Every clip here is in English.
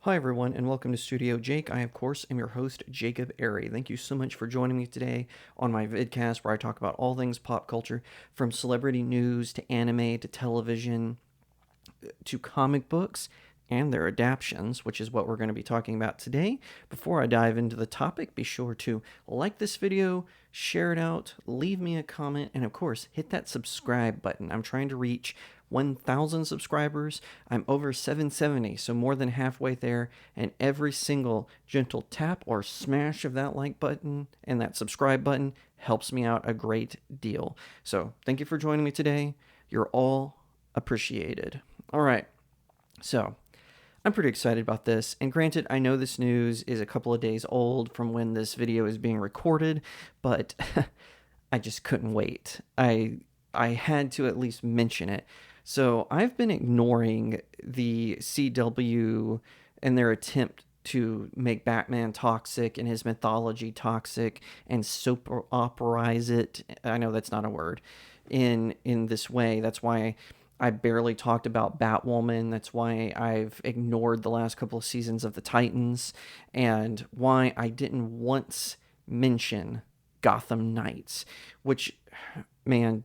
Hi, everyone, and welcome to StudioJake. I, of course, am your host, Jacob Airy. Thank you so much for joining me today on my vidcast where I talk about all things pop culture, from celebrity news to anime to television to comic books and their adaptations, which is what we're going to be talking about today. Before I dive into the topic, be sure to like this video, share it out, leave me a comment, and of course, hit that subscribe button. I'm trying to reach 1,000 subscribers. I'm over 770, so more than halfway there, and every single gentle tap or smash of that like button and that subscribe button helps me out a great deal. So, thank you for joining me today. You're all appreciated. All right. So, I'm pretty excited about this. And granted, I know this news is a couple of days old from when this video is being recorded, but I just couldn't wait. I had to at least mention it. So, I've been ignoring the CW and their attempt to make Batman toxic and his mythology toxic and soap operize it. I know that's not a word in this way. That's why I barely talked about Batwoman. That's why I've ignored the last couple of seasons of the Titans, and why I didn't once mention Gotham Knights, which, man,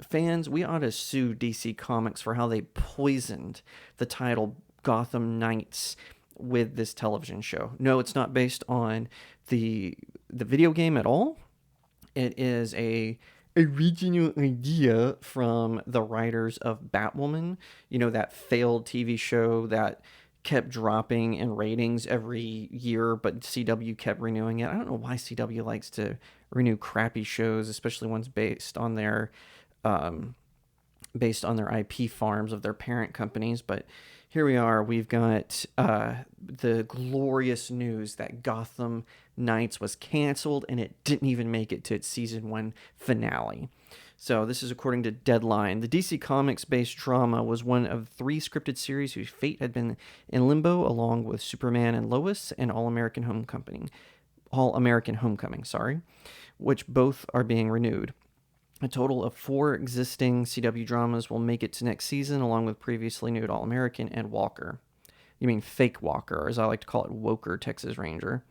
fans, we ought to sue DC Comics for how they poisoned the title Gotham Knights with this television show. No, it's not based on the video game at all. It is a original idea from the writers of Batwoman, that failed TV show that kept dropping in ratings every year, but CW kept renewing it. I don't know why CW likes to renew crappy shows, especially ones um, based on their IP farms of their parent companies. But here we are. We've got the glorious news that Gotham Knights was canceled, and it didn't even make it to its season 1 finale. So this is according to Deadline. The DC Comics-based drama was one of 3 scripted series whose fate had been in limbo, along with Superman and Lois and All-American Homecoming, which both are being renewed. A total of 4 existing CW dramas will make it to next season, along with previously renewed All-American and Walker. You mean Fake Walker, or as I like to call it, Woker Texas Ranger.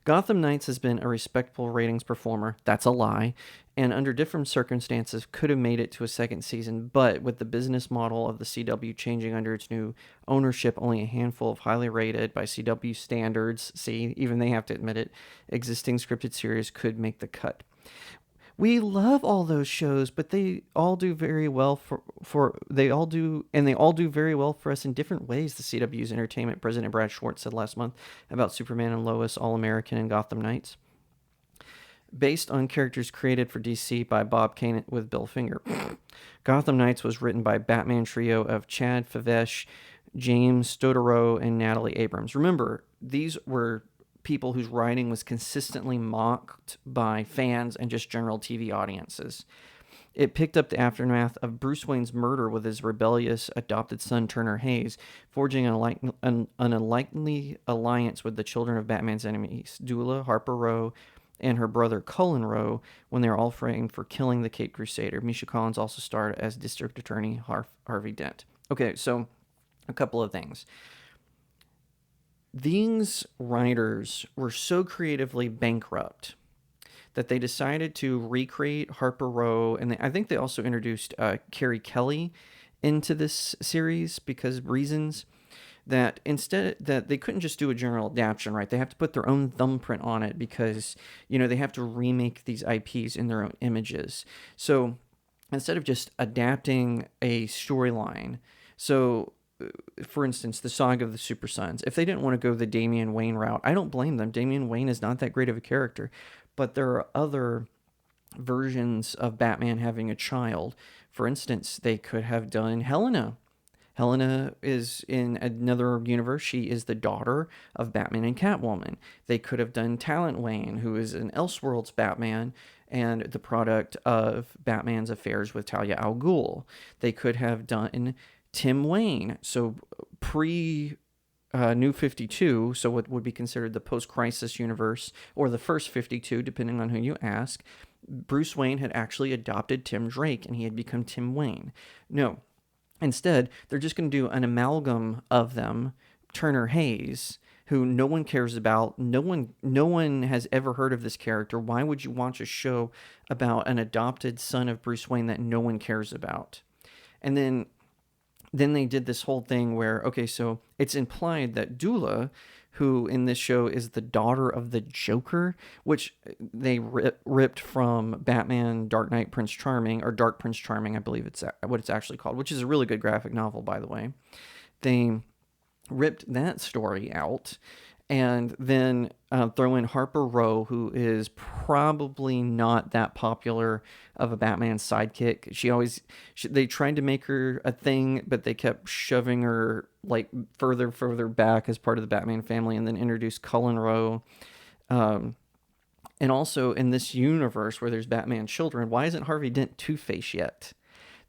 Gotham Knights has been a respectable ratings performer. That's a lie. And under different circumstances could have made it to a second season, but with the business model of the CW changing under its new ownership, only a handful of highly rated by CW standards, see, even they have to admit it, existing scripted series could make the cut. We love all those shows, but they all do very well for they all do very well for us in different ways. The CW's entertainment president Brad Schwartz said last month about Superman and Lois, All American, and Gotham Knights, based on characters created for DC by Bob Kane with Bill Finger. Gotham Knights was written by Batman trio of Chad Favesh, James Stoddaro, and Natalie Abrams. Remember, these were people whose writing was consistently mocked by fans and just general TV audiences. It picked up the aftermath of Bruce Wayne's murder with his rebellious adopted son Turner Hayes, forging an unlikely alliance with the children of Batman's enemies, Dula, Harper Row, and her brother Cullen Rowe, when they were all framed for killing the Caped Crusader. Misha Collins also starred as District Attorney Harvey Dent. Okay, so a couple of things. These writers were so creatively bankrupt that they decided to recreate Harper Row, and I think they also introduced Carrie Kelly into this series because reasons that instead that they couldn't just do a general adaptation, right? They have to put their own thumbprint on it because they have to remake these IPs in their own images. So instead of just adapting a storyline, so for instance, the Saga of the Super Sons, if they didn't want to go the Damian Wayne route, I don't blame them. Damian Wayne is not that great of a character, but there are other versions of Batman having a child. For instance, they could have done Helena. Helena is in another universe. She is the daughter of Batman and Catwoman. They could have done Talent Wayne, who is an Elseworlds Batman and the product of Batman's affairs with Talia al Ghul. They could have done Tim Wayne, so pre New 52, so what would be considered the post-crisis universe, or the first 52, depending on who you ask. Bruce Wayne had actually adopted Tim Drake, and he had become Tim Wayne. No, instead, they're just going to do an amalgam of them Turner Hayes, who no one cares about. No one has ever heard of this character. Why would you watch a show about an adopted son of Bruce Wayne that no one cares about? And then they did this whole thing where, okay, so it's implied that Dula, who in this show is the daughter of the Joker, which they ripped from Batman Dark Knight Prince Charming, or Dark Prince Charming, I believe it's what it's actually called, which is a really good graphic novel, by the way. They ripped that story out, and then throw in Harper Row, who is probably not that popular of a Batman sidekick. They tried to make her a thing, but they kept shoving her like further back as part of the Batman family, and then introduced Cullen Rowe. Um, and also in this universe where there's Batman children, why isn't Harvey Dent Two-Face yet?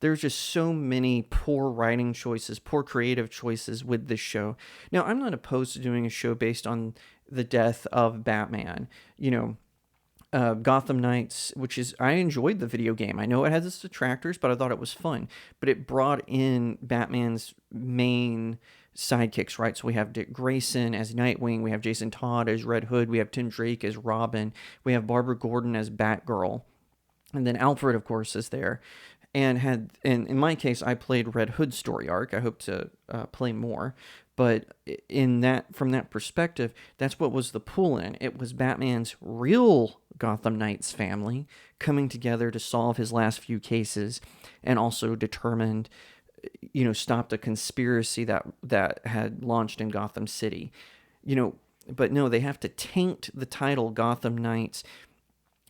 There's just so many poor writing choices, poor creative choices with this show. Now, I'm not opposed to doing a show based on the death of Batman. Gotham Knights, which is, I enjoyed the video game. I know it has its detractors, but I thought it was fun. But it brought in Batman's main sidekicks, right? So we have Dick Grayson as Nightwing, we have Jason Todd as Red Hood, we have Tim Drake as Robin, we have Barbara Gordon as Batgirl, and then Alfred, of course, is there. And in my case, I played Red Hood story arc. I hope to play more, but from that perspective, that's what was the pull in. It was Batman's real Gotham Knights family coming together to solve his last few cases, and also determined, stopped a conspiracy that had launched in Gotham City. But no, they have to taint the title Gotham Knights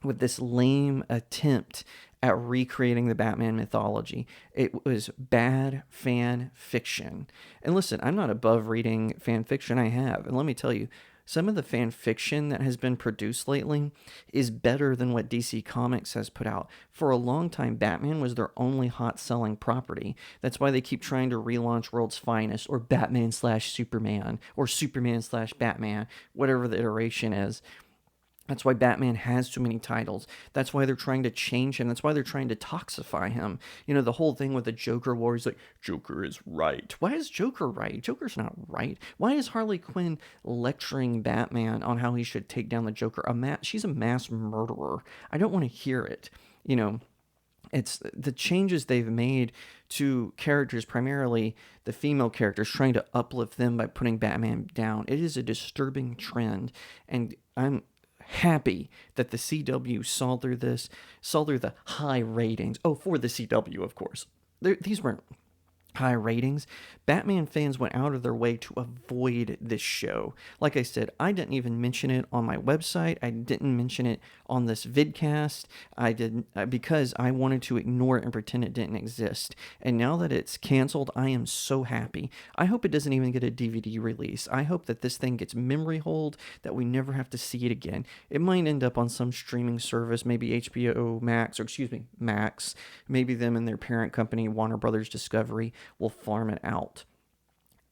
with this lame attempt at recreating the Batman mythology. It was bad fan fiction. And listen, I'm not above reading fan fiction. I have. And let me tell you, some of the fan fiction that has been produced lately is better than what DC Comics has put out. For a long time, Batman was their only hot selling property. That's why they keep trying to relaunch World's Finest, or Batman slash Superman, or Superman slash Batman, whatever the iteration is. That's why Batman has too many titles. That's why they're trying to change him. That's why they're trying to toxify him. The whole thing with the Joker war is like, Joker is right. Why is Joker right? Joker's not right. Why is Harley Quinn lecturing Batman on how he should take down the Joker? She's a mass murderer. I don't want to hear it. It's the changes they've made to characters, primarily the female characters, trying to uplift them by putting Batman down. It is a disturbing trend, and I'm happy that the CW saw through the high ratings. Oh, for the CW, of course. These weren't high ratings. Batman fans went out of their way to avoid this show. Like I said, I didn't even mention it on my website. I didn't mention it on this vidcast. I didn't because I wanted to ignore it and pretend it didn't exist. And now that it's canceled, I am so happy. I hope it doesn't even get a DVD release. I hope that this thing gets memory hold, that we never have to see it again. It might end up on some streaming service, maybe HBO Max, Max. Maybe them and their parent company, Warner Brothers Discovery, will farm it out.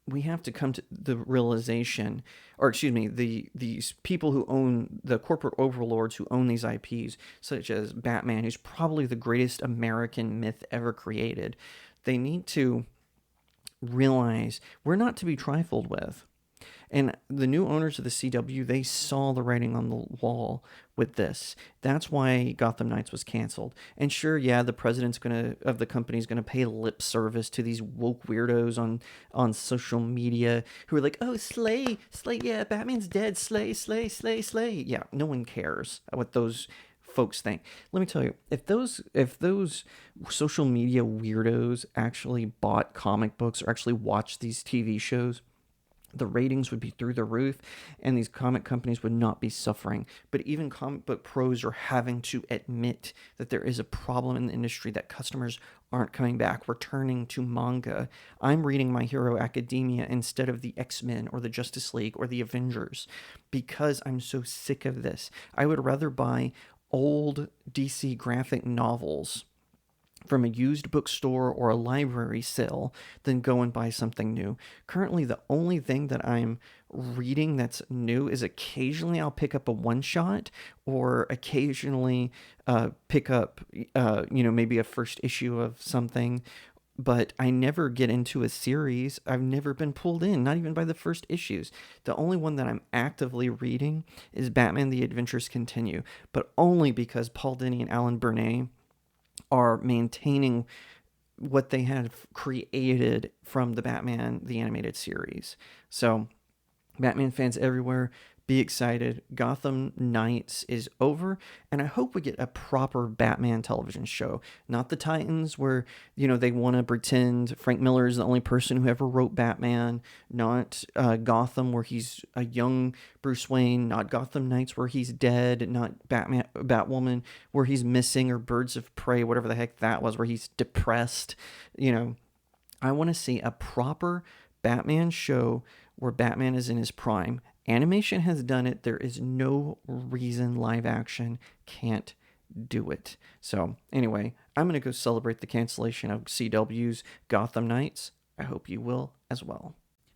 We have to come to the realization, these people who own, the corporate overlords who own these IPs, such as Batman, who's probably the greatest American myth ever created. They need to realize we're not to be trifled with. And the new owners of the CW, they saw the writing on the wall with this. That's why Gotham Knights was canceled. And sure, yeah, the president's of the company is gonna pay lip service to these woke weirdos on social media who are like, oh, slay, yeah, Batman's dead, slay. Yeah, no one cares what those folks think. Let me tell you, if those social media weirdos actually bought comic books or actually watched these TV shows, the ratings would be through the roof, and these comic companies would not be suffering. But even comic book pros are having to admit that there is a problem in the industry, that customers aren't coming back. We're turning to manga. I'm reading My Hero Academia instead of the X-Men or the Justice League or the Avengers because I'm so sick of this. I would rather buy old DC graphic novels from a used bookstore or a library sale than go and buy something new. Currently, the only thing that I'm reading that's new is occasionally I'll pick up a one-shot, or occasionally pick up, maybe a first issue of something, but I never get into a series. I've never been pulled in, not even by the first issues. The only one that I'm actively reading is Batman The Adventures Continue, but only because Paul Dini and Alan Burnett are maintaining what they had created from the Batman the Animated Series. So Batman fans everywhere, be excited. Gotham Knights is over, and I hope we get a proper Batman television show. Not the Titans, where, they want to pretend Frank Miller is the only person who ever wrote Batman. Not Gotham, where he's a young Bruce Wayne. Not Gotham Knights, where he's dead. Not Batwoman, where he's missing, or Birds of Prey, whatever the heck that was, where he's depressed. I want to see a proper Batman show where Batman is in his prime. Animation has done it. There is no reason live action can't do it. So, anyway, I'm going to go celebrate the cancellation of CW's Gotham Knights. I hope you will as well.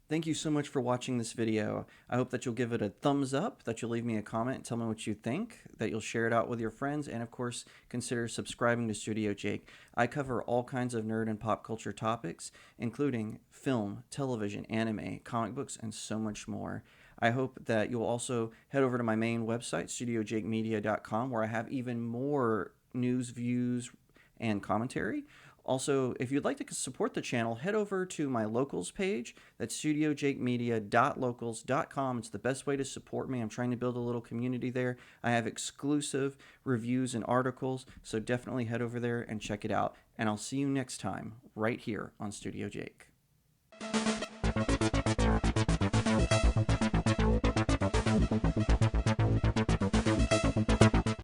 Thank you so much for watching this video. I hope that you'll give it a thumbs up, that you'll leave me a comment and tell me what you think, that you'll share it out with your friends, and of course, consider subscribing to Studio Jake. I cover all kinds of nerd and pop culture topics, including film, television, anime, comic books, and so much more. I hope that you'll also head over to my main website, StudioJakeMedia.com, where I have even more news, views, and commentary. Also, if you'd like to support the channel, head over to my locals page. That's studiojakemedia.locals.com. It's the best way to support me. I'm trying to build a little community there. I have exclusive reviews and articles, so definitely head over there and check it out. And I'll see you next time, right here on Studio Jake.